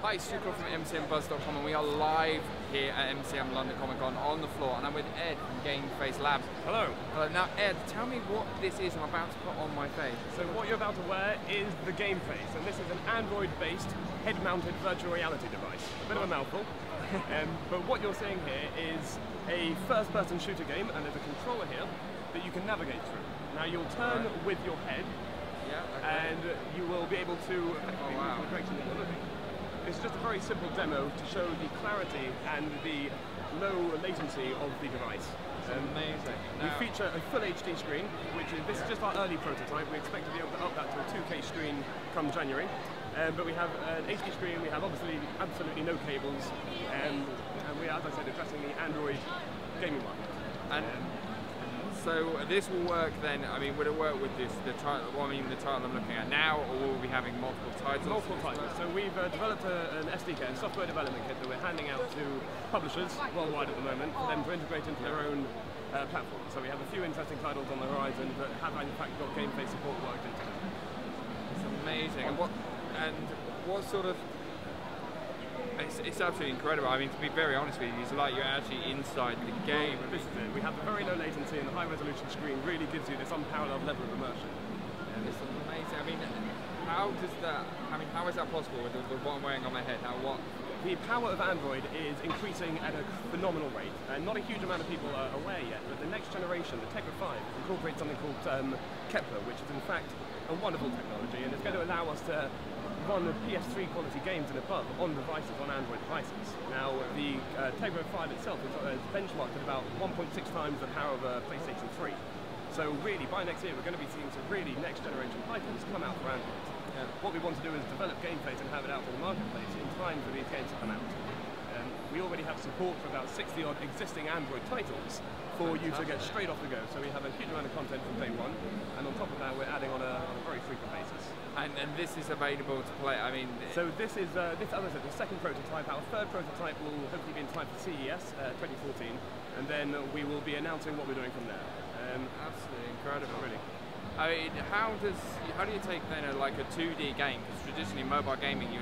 Hi, Stuart Claw from MCMBuzz.com, and we are live here at MCM London Comic Con on the floor, and I'm with Ed from GameFace Labs. Hello. Hello. Now, Ed, tell me what this is I'm about to put on my face. So what you're about to wear is the GameFace, and this is an Android-based head-mounted virtual reality device. A bit of a mouthful, but what you're seeing here is a first-person shooter game, and there's a controller here that you can navigate through. Now you'll turn with your head, and you will be able to effectively move in the direction that you're looking. It's just a very simple demo to show the clarity and the low latency of the device. Amazing. We feature a full HD screen, which is, this is just our early prototype. We expect to be able to up that to a 2K screen come January. But we have an HD screen, we have obviously absolutely no cables, and we are, as I said, addressing the Android gaming market. So this will work then, I mean, would it work with this, the title I'm looking at now, or will we be having multiple titles? Multiple titles. So we've developed an SDK, a software development kit, that we're handing out to publishers worldwide at the moment for them to integrate into their own platform. So we have a few interesting titles on the horizon that have in fact got GameFace support worked into them. It's amazing. And what sort of... It's absolutely incredible. I mean, to be very honest with you, it's like you're actually inside the game. This is it. We have the very low latency, and the high resolution screen really gives you this unparalleled level of immersion. And it's amazing. I mean, how is that possible with what I'm wearing on my head? The power of Android is increasing at a phenomenal rate, and not a huge amount of people are aware yet, but the next generation, the Tegra 5, incorporates something called Kepler, which is in fact a wonderful technology, and it's going to allow us to run the PS3 quality games and above on devices, on Android devices. Now, the Tegra 5 itself is benchmarked at about 1.6 times the power of a PlayStation 3. So really, by next year, we're going to be seeing some really next generation titles come out for Android. What we want to do is develop GameFace and have it out in the marketplace in time for these games to come out. We already have support for about 60 odd existing Android titles for you to get straight off the go. So we have a huge amount of content from day one, and on top of that, we're adding on a very frequent basis. And this is available to play. I mean, so this is as I said, the second prototype. Our third prototype will hopefully be in time for CES 2014, and then we will be announcing what we're doing from there. Absolutely incredible, really. I mean, how do you take then like a 2D game? Because traditionally mobile gaming, you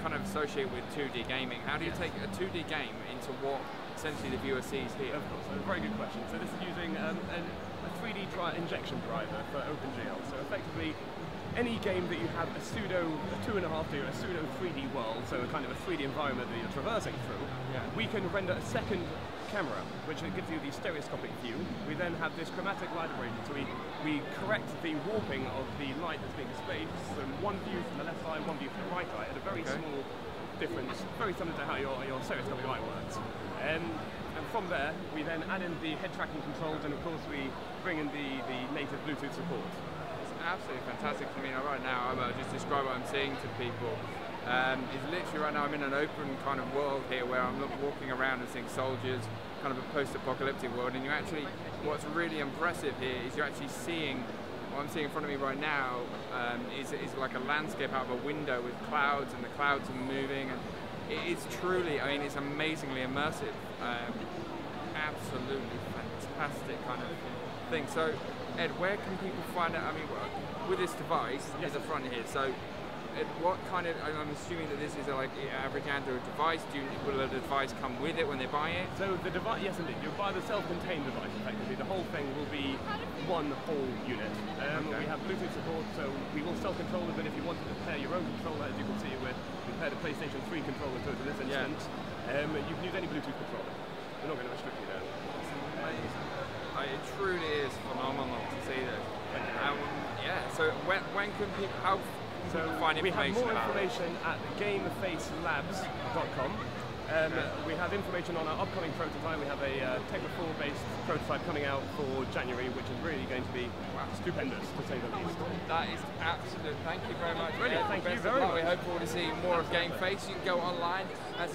kind of associate with 2D gaming. How do you take a 2D game into what essentially the viewer sees here? Of course, a very good question. So this is using a 3D injection driver for OpenGL. So effectively, any game that you have a pseudo 2.5D or a pseudo 3D world, so a kind of a 3D environment that you're traversing through, we can render a second camera, which gives you the stereoscopic view. We then have this chromatic light aberration, so we correct the warping of the light that's being displayed. So one view from the left eye, one view from the right eye, at a very small difference, very similar to how your stereoscopic eye works. And from there, we then add in the head tracking controls, and of course we bring in the native Bluetooth support. It's absolutely fantastic for me. Right now, I'll just describe what I'm seeing to people. It's literally right now I'm in an open kind of world here where I'm walking around and seeing soldiers, kind of a post-apocalyptic world, and what's really impressive here is you're actually seeing, what I'm seeing in front of me right now is like a landscape out of a window with clouds, and the clouds are moving, and it is truly, I mean, it's amazingly immersive. Absolutely fantastic kind of thing. So, Ed, where can people find out, I mean, with this device, at the front here, so what kind of, I'm assuming that this is like average Android device. Will the device come with it when they buy it? So the device, yes indeed, you'll buy the self-contained device effectively. The whole thing will be one whole unit. We have Bluetooth support, so we will sell controllers, but if you wanted to pair your own controller, as you can see, we paired a PlayStation 3 controller to it in this instance, you can use any Bluetooth controller. We're not going to restrict you there. It's amazing. It truly is phenomenal to see this. So when can people, we have more information at GameFaceLabs.com. We have information on our upcoming prototype. We have a Tegra 4 based prototype coming out for January, which is really going to be stupendous, to say the least. That is absolute. Thank you very much. Brilliant. Thank you very much. We hope forward to see more of GameFace. You can go online, as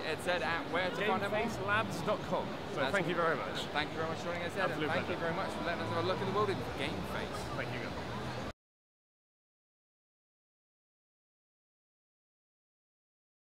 Ed said, at where to find them? GameFaceLabs.com. So thank you very much. Thank you very much for joining us, Ed. Absolute Thank you very much for letting us have a look at the world in GameFace. Thank you.